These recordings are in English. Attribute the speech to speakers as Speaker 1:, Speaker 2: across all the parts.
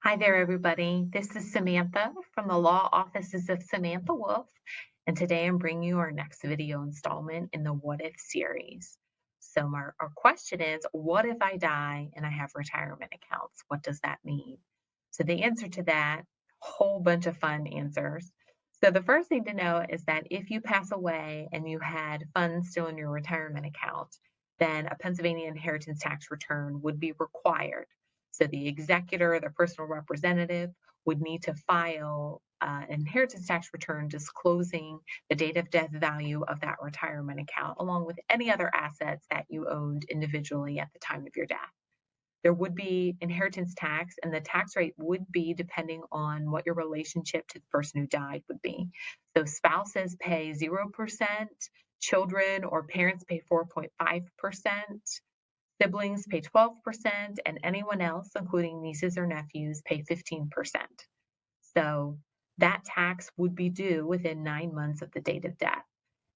Speaker 1: Hi there, everybody. This is Samantha from the law offices of Samantha Wolfe, and today I'm bringing you our next video installment in the What If series. So, our question is, what if I die and I have retirement accounts? What does that mean? So, the answer to that, whole bunch of fun answers. So, the first thing to know is that if you pass away and you had funds still in your retirement account, then a Pennsylvania inheritance tax return would be required. So the executor, the personal representative, would need to file an inheritance tax return disclosing the date of death value of that retirement account, along with any other assets that you owned individually at the time of your death. There would be inheritance tax, and the tax rate would be depending on what your relationship to the person who died would be. So spouses pay 0%, children or parents pay 4.5%. Siblings pay 12%, and anyone else, including nieces or nephews, pay 15%. So that tax would be due within 9 months of the date of death.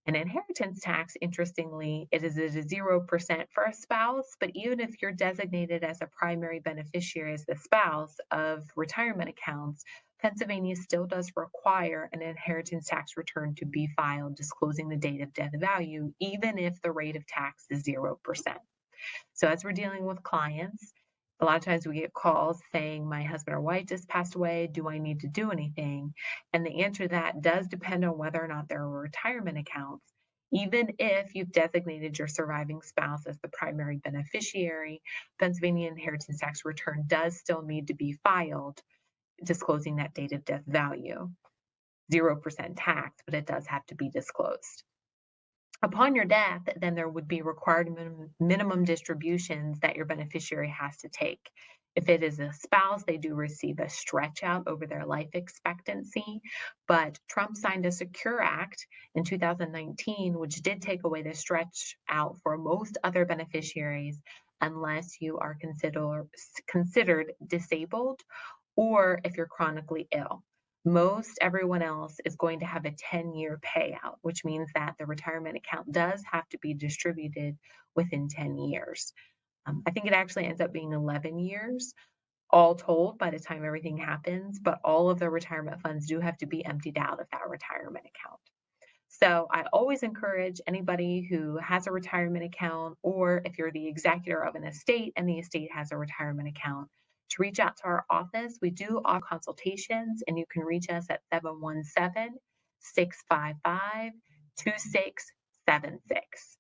Speaker 1: And inheritance tax, interestingly, it is at a 0% for a spouse, but even if you're designated as a primary beneficiary as the spouse of retirement accounts, Pennsylvania still does require an inheritance tax return to be filed disclosing the date of death value, even if the rate of tax is 0%. So as we're dealing with clients, a lot of times we get calls saying, my husband or wife just passed away. Do I need to do anything? And the answer to that does depend on whether or not there are retirement accounts. Even if you've designated your surviving spouse as the primary beneficiary, Pennsylvania inheritance tax return does still need to be filed, disclosing that date of death value. 0% tax, but it does have to be disclosed. Upon your death, then there would be required minimum distributions that your beneficiary has to take. If it is a spouse, they do receive a stretch out over their life expectancy. But Trump signed a Secure Act in 2019, which did take away the stretch out for most other beneficiaries unless you are considered disabled or if you're chronically ill. Most everyone else is going to have a 10-year payout, which means that the retirement account does have to be distributed within 10 years. I think it actually ends up being 11 years, all told, by the time everything happens, but all of the retirement funds do have to be emptied out of that retirement account. So I always encourage anybody who has a retirement account, or if you're the executor of an estate and the estate has a retirement account, to reach out to our office. We do offer consultations, and you can reach us at 717 655 2676.